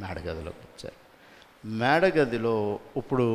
మేడగదిలోకి వచ్చారు. మేడగదిలో ఇప్పుడు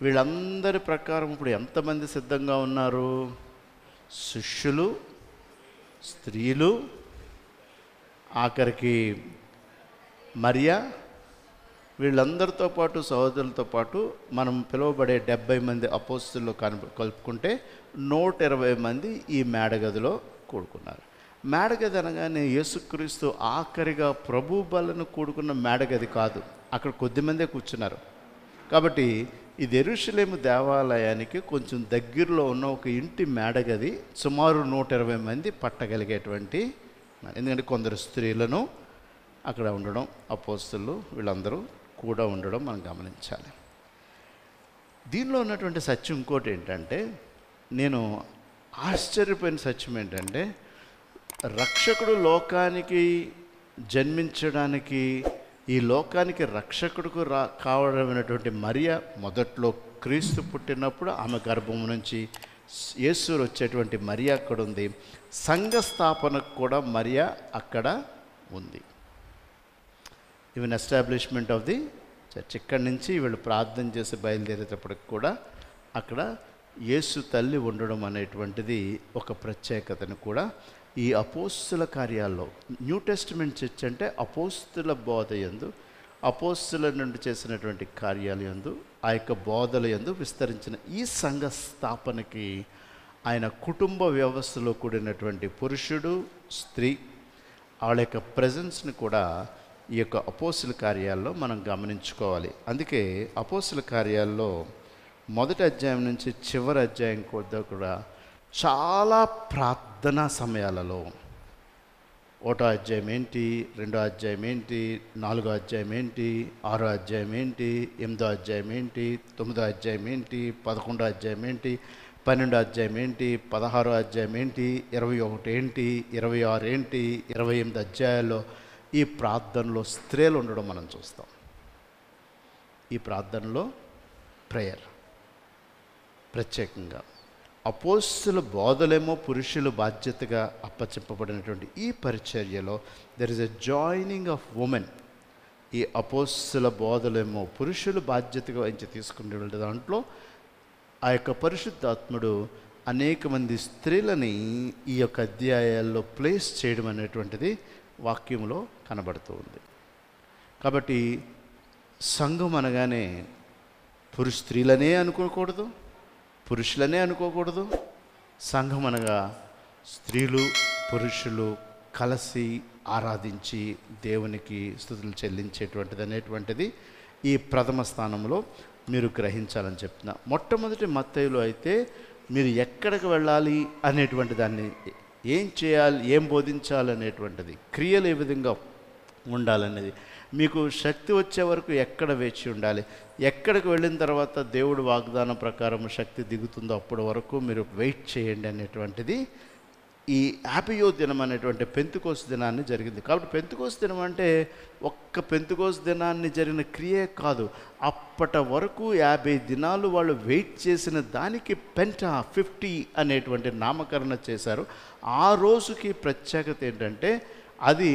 వీళ్ళందరి ప్రకారం ఇప్పుడు ఎంతమంది సిద్ధంగా ఉన్నారు? శిష్యులు, స్త్రీలు, ఆఖరికి మరియా, వీళ్ళందరితో పాటు సహోదరులతో పాటు మనం పిలువబడే 70 మంది అపోస్తులు కలుపుకుంటే 120 మంది ఈ మేడగదిలో కూడుకున్నారు. మేడగది అనగానే యేసుక్రీస్తు ఆఖరిగా ప్రభు బలను కూడుకున్న మేడగది కాదు, అక్కడ కొద్దిమందే కూర్చున్నారు. కాబట్టి ఇది యెరూషలేము దేవాలయానికి కొంచెం దగ్గరలో ఉన్న ఒక ఇంటి మేడగది, సుమారు 120 మంది పట్టగలిగేటువంటి. ఎందుకంటే కొందరు స్త్రీలను అక్కడ ఉండడం, అపోస్తులు వీళ్ళందరూ కూడా ఉండడం మనం గమనించాలి. దీనిలో ఉన్నటువంటి సత్యం ఇంకోటి ఏంటంటే, నేను ఆశ్చర్యపోయిన సత్యం ఏంటంటే, రక్షకుడు లోకానికి జన్మించడానికి, ఈ లోకానికి రక్షకుడుకు కావడమైనటువంటి మరియా మొదట్లో క్రీస్తు పుట్టినప్పుడు ఆమె గర్భం నుంచి యేసు వచ్చేటువంటి మరియా అక్కడ ఉంది. సంఘ స్థాపనకు కూడా మరియా అక్కడ ఉంది. Even establishment of the church. ఇక్కడి నుంచి వీళ్ళు ప్రార్థన చేసి బయలుదేరేటప్పటికి కూడా అక్కడ యేసు తల్లి ఉండడం అనేటువంటిది ఒక ప్రత్యేకతను కూడా ఈ అపోస్తుల కార్యాల్లో, న్యూ టెస్టిమెంట్ చర్చ్ అంటే అపోస్తుల బోధ యందు, అపోస్తుల నుండి చేసినటువంటి కార్యాలు యందు, ఆ యొక్క బోధల యందు విస్తరించిన ఈ సంఘ స్థాపనకి ఆయన కుటుంబ వ్యవస్థలో కూడినటువంటి పురుషుడు, స్త్రీ, వాళ్ళ యొక్క ప్రజెన్స్ని కూడా ఈ యొక్క అపోస్తుల కార్యాల్లో మనం గమనించుకోవాలి. అందుకే అపోస్తుల కార్యాల్లో మొదటి అధ్యాయం నుంచి చివరి అధ్యాయం కూడా చాలా ప్రార్థనా సమయాలలో, 1వ అధ్యాయం ఏంటి, 2వ అధ్యాయం ఏంటి, 4వ అధ్యాయం ఏంటి, 6వ అధ్యాయం ఏంటి, 8వ అధ్యాయం ఏంటి, 9వ అధ్యాయం ఏంటి, 11వ అధ్యాయం ఏంటి, 12వ అధ్యాయం ఏంటి, 16వ అధ్యాయం ఏంటి, 21 ఏంటి, 26 ఏంటి, 28 అధ్యాయాల్లో ఈ ప్రార్థనలో స్త్రీలు ఉండడం మనం చూస్తాం. ఈ ప్రార్థనలో ప్రేయర్ ప్రత్యేకంగా, అపోస్తుల బోధలేమో పురుషుల బాధ్యతగా అప్పచెప్పబడినటువంటి ఈ పరిచర్యలో there is a joining of women. ఈ అపోస్తుల బోధలేమో పురుషులు బాధ్యతగా వహించి తీసుకునే దాంట్లో ఆ యొక్క పరిశుద్ధాత్ముడు అనేక మంది స్త్రీలని ఈ యొక్క అధ్యాయాల్లో ప్లేస్ చేయడం అనేటువంటిది వాక్యంలో కనబడుతూ ఉంది. కాబట్టి సంఘం అనగానే స్త్రీలనే అనుకోకూడదు, పురుషులనే అనుకోకూడదు. సంఘం అనగా స్త్రీలు పురుషులు కలిసి ఆరాధించి దేవునికి స్తుతులు చెల్లించేటువంటిది అనేటువంటిది ఈ ప్రథమ స్థానంలో మీరు గ్రహించాలని చెప్తున్నా. మొట్టమొదటి మత్తయిలో అయితే మీరు ఎక్కడికి వెళ్ళాలి అనేటువంటి దాన్ని, ఏం చేయాలి, ఏం బోధించాలి అనేటువంటిది, క్రియలు ఏ విధంగా ఉండాలనేది, మీకు శక్తి వచ్చే వరకు ఎక్కడ వేచి ఉండాలి, ఎక్కడికి వెళ్ళిన తర్వాత దేవుడు వాగ్దానం ప్రకారం శక్తి దిగుతుందో అప్పటి వరకు మీరు వెయిట్ చేయండి అనేటువంటిది ఈ యాభయో దినం అనేటువంటి పెంతెకోస్తు దినాన్ని జరిగింది. కాబట్టి పెంతెకోస్తు దినం అంటే ఒక్క పెంతెకోస్తు దినాన్ని జరిగిన క్రియే కాదు, అప్పటి వరకు 50 దినాలు వాళ్ళు వెయిట్ చేసిన దానికి పెంట 50 అనేటువంటి నామకరణ చేశారు. ఆ రోజుకి ప్రత్యేకత ఏంటంటే అది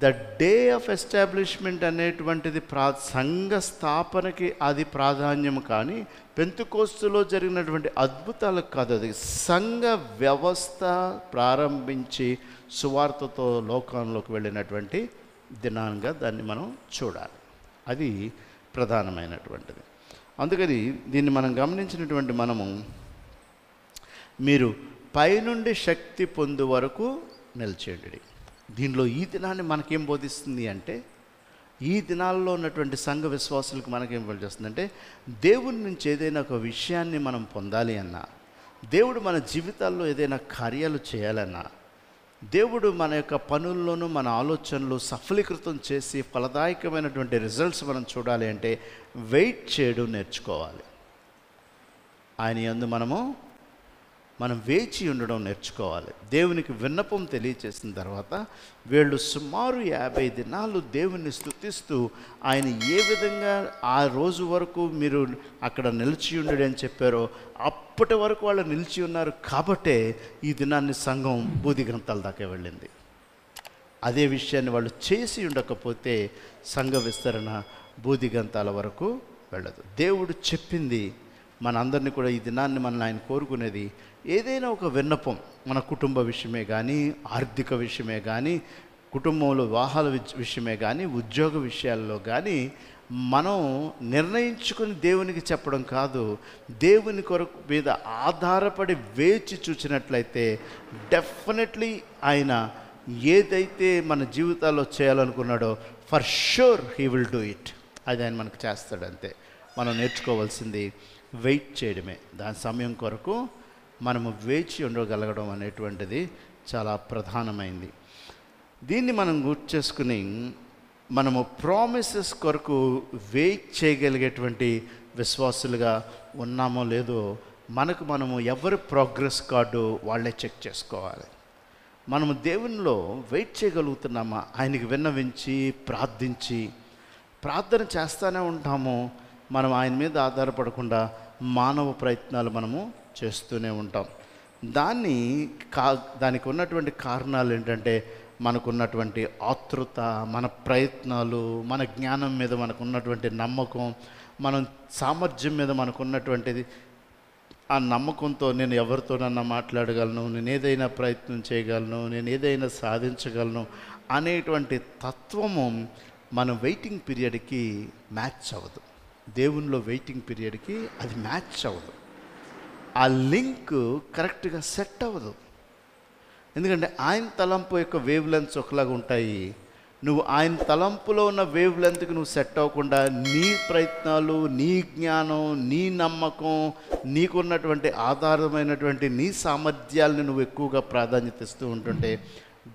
ద డే ఆఫ్ ఎస్టాబ్లిష్మెంట్ అనేటువంటిది సంఘ స్థాపనకి అది ప్రాధాన్యం. కానీ పెంతెకోస్తులో జరిగినటువంటి అద్భుతాలకు కాదు, అది సంఘ వ్యవస్థ ప్రారంభించి సువార్తతో లోకంలోకి వెళ్ళినటువంటి దినాంగా దాన్ని మనం చూడాలి. అది ప్రధానమైనటువంటిది. అందుకని దీన్ని మనం గమనించినటువంటి మనము, మీరు పైనుండి శక్తి పొందు వరకు నిలిచేయండి. దీనిలో ఈ దినాన్ని మనకేం బోధిస్తుంది అంటే, ఈ దినాల్లో ఉన్నటువంటి సంఘ విశ్వాసులకు మనకేం బోధిస్తుందంటే, దేవుడి నుంచి ఏదైనా ఒక విషయాన్ని మనం పొందాలి అన్నా, దేవుడు మన జీవితాల్లో ఏదైనా కార్యాలు చేయాలన్నా, దేవుడు మన యొక్క పనుల్లోనూ మన ఆలోచనలు సఫలీకృతం చేసి ఫలదాయకమైనటువంటి రిజల్ట్స్ మనం చూడాలి అంటే వెయిట్ చేయడం నేర్చుకోవాలి. ఆయన యందు మనం వేచి ఉండడం నేర్చుకోవాలి. దేవునికి విన్నపం తెలియచేసిన తర్వాత వీళ్ళు సుమారు 50 దినాలు దేవుని స్తుతిస్తూ, ఆయన ఏ విధంగా ఆ రోజు వరకు మీరు అక్కడ నిలిచి ఉండడు అని చెప్పారో అప్పటి వరకు వాళ్ళు నిలిచి ఉన్నారు. కాబట్టే ఈ దినాన్ని సంఘం బూది గ్రంథాల దాకా వెళ్ళింది. అదే విషయాన్ని వాళ్ళు చేసి ఉండకపోతే సంఘ విస్తరణ బూదిగంతాల వరకు వెళ్ళదు. దేవుడు చెప్పింది మనందరినీ కూడా ఈ దినాన్ని మనల్ని ఆయన కోరుకునేది, ఏదైనా ఒక విన్నపం మన కుటుంబ విషయమే కానీ, ఆర్థిక విషయమే కానీ, కుటుంబంలో వివాహాల విషయమే కానీ, ఉద్యోగ విషయాల్లో కానీ మనం నిర్ణయించుకుని దేవునికి చెప్పడం కాదు, దేవుని కొరకు మీద ఆధారపడి వేచి చూచినట్లయితే డెఫినెట్లీ ఆయన ఏదైతే మన జీవితాల్లో చేయాలనుకున్నాడో for sure he will do it. అది ఆయన మనకు చేస్తాడు. అంతే. మనం నేర్చుకోవాల్సింది వెయిట్ చేయడమే. దాని సమయం కొరకు మనము వేచి ఉండగలగడం అనేటువంటిది చాలా ప్రధానమైంది. దీన్ని మనం గుర్తు చేసుకుని మనము ప్రామిసెస్ కొరకు వెయిట్ చేయగలిగేటువంటి విశ్వాసులుగా ఉన్నామో లేదో మనము ఎవరి ప్రోగ్రెస్ కార్డు వాళ్ళే చెక్ చేసుకోవాలి. మనము దేవునిలో వెయిట్ చేయగలుగుతున్నామా? ఆయనకి విన్నవించి ప్రార్థించి ప్రార్థన చేస్తూనే ఉంటాము. మనం ఆయన మీద ఆధారపడకుండా మానవ ప్రయత్నాలు మనము చేస్తూనే ఉంటాం. దానికి ఉన్నటువంటి కారణాలు ఏంటంటే మనకున్నటువంటి ఆతృత, మన ప్రయత్నాలు, మన జ్ఞానం మీద మనకున్నటువంటి నమ్మకం, మనం సామర్థ్యం మీద మనకున్నటువంటిది. ఆ నమ్మకంతో నేను ఎవరితోనన్నా మాట్లాడగలను, నేను ఏదైనా ప్రయత్నం చేయగలను, నేను ఏదైనా సాధించగలను అనేటువంటి తత్వము మన వెయిటింగ్ పీరియడ్కి మ్యాచ్ అవ్వదు. దేవునిలో వెయిటింగ్ పీరియడ్కి అది మ్యాచ్ అవ్వదు. ఆ లింక్ కరెక్ట్గా సెట్ అవ్వదు. ఎందుకంటే ఆయన తలంపు యొక్క వేవ్ లెంత్స్ ఒకలాగా ఉంటాయి. నువ్వు ఆయన తలంపులో ఉన్న వేవ్ లెంత్కి నువ్వు సెట్ అవ్వకుండా నీ ప్రయత్నాలు, నీ జ్ఞానం, నీ నమ్మకం, నీకున్నటువంటి ఆధారమైనటువంటి నీ సామర్థ్యాలను నువ్వు ఎక్కువగా ప్రాధాన్యత ఇస్తూ ఉంటుంటే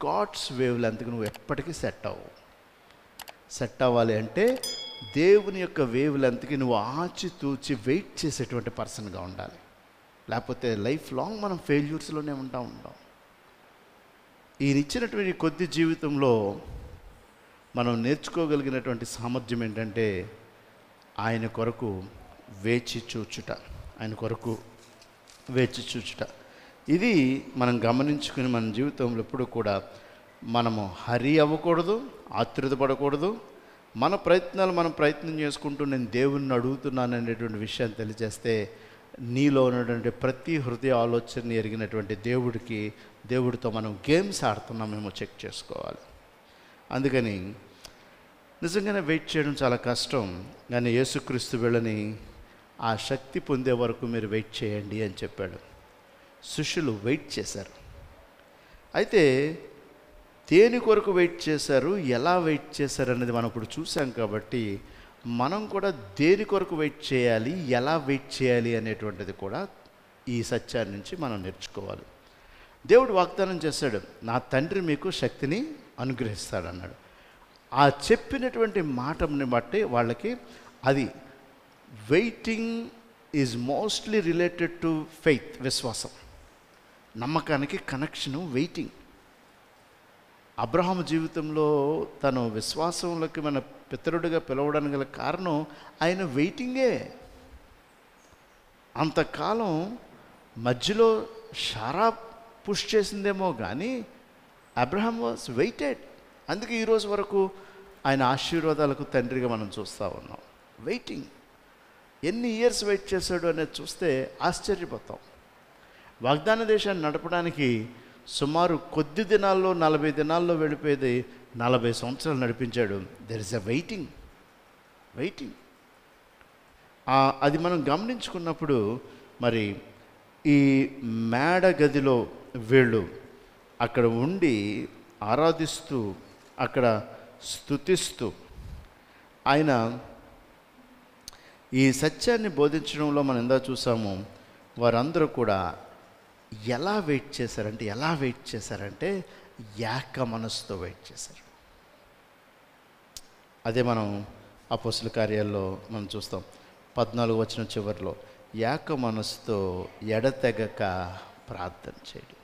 గాడ్స్ వేవ్ లెంత్కి నువ్వు ఎప్పటికీ సెట్ అవ్వవు. సెట్ అవ్వాలి అంటే దేవుని యొక్క వేవ్ లెంత్కి నువ్వు ఆచితూచి వెయిట్ చేసేటువంటి పర్సన్గా ఉండాలి. లేకపోతే లైఫ్ లాంగ్ మనం ఫెయిల్యూర్స్లోనే ఉంటాం. ఈయన ఇచ్చినటువంటి కొద్ది జీవితంలో మనం నేర్చుకోగలిగినటువంటి సామర్థ్యం ఏంటంటే ఆయన కొరకు వేచి చూచుట. ఆయన కొరకు వేచి చూచుట. ఇది మనం గమనించుకుని మన జీవితంలో ఎప్పుడు కూడా మనము హరి అవ్వకూడదు, ఆతృత పడకూడదు. మన ప్రయత్నాలు మనం ప్రయత్నం చేసుకుంటూ నేను దేవుణ్ణి అడుగుతున్నాను అనేటువంటి విషయాన్ని తెలియజేస్తే నీలో ఉన్నటువంటి ప్రతి హృదయ ఆలోచనని ఎరిగినటువంటి దేవుడితో మనం గేమ్స్ ఆడుతున్నామేమో చెక్ చేసుకోవాలి. అందుకని నిజంగానే వెయిట్ చేయడం చాలా కష్టం. కానీ యేసుక్రీస్తు వెళ్ళని ఆ శక్తి పొందే వరకు మీరు వెయిట్ చేయండి అని చెప్పాడు. శిష్యులు వెయిట్ చేశారు. అయితే దేని కొరకు వెయిట్ చేశారు, ఎలా వెయిట్ చేశారు అనేది మనం ఇప్పుడు చూసాం. కాబట్టి మనం కూడా దేని కొరకు వెయిట్ చేయాలి, ఎలా వెయిట్ చేయాలి అనేటువంటిది కూడా ఈ సత్యాన్ని నుంచి మనం నేర్చుకోవాలి. దేవుడు వాగ్దానం చేశాడు, నా తండ్రి మీకు శక్తిని అనుగ్రహిస్తాడన్నాడు. ఆ చెప్పినటువంటి మాటని బట్టి వాళ్ళకి అది waiting is mostly related to faith, విశ్వాసం, నమ్మకానికి కనెక్షను వెయిటింగ్. అబ్రహాము జీవితంలో తను విశ్వాసంలోకి మన పితరుడిగా పిలవడానికి గల కారణం ఆయన వెయిటింగే. అంతకాలం మధ్యలో షారా పుష్ చేసిందేమో కానీ అబ్రహాం వాజ్ వెయిటెడ్. అందుకే ఈరోజు వరకు ఆయన ఆశీర్వాదాలకు తండ్రిగా మనం చూస్తూ ఉన్నాం. వెయిటింగ్. ఎన్ని ఇయర్స్ వెయిట్ చేశాడు అనేది చూస్తే ఆశ్చర్యపోతాం. వాగ్దాన దేశాన్ని నడపడానికి సుమారు కొద్ది దినాల్లో 40 దినాల్లో వెళ్ళిపోయేది 40 సంవత్సరాలు నడిపించాడు. There is a waiting. అది మనం గమనించుకున్నప్పుడు మరి ఈ మేడ గదిలో వీళ్ళు అక్కడ ఉండి ఆరాధిస్తూ అక్కడ స్తుతిస్తూ ఆయన ఈ సత్యాన్ని బోధించడంలో మనం ఎందా చూసాము. వారందరూ కూడా ఎలా వెయిట్ చేశారంటే ఏక మనసుతో వెయిట్ చేశారు. అదే మనం అపోస్తుల కార్యాల్లో మనం చూస్తాం. 14వ వచనం చివరిలో ఏక మనసుతో ఎడతెగక ప్రార్థన చేయడం.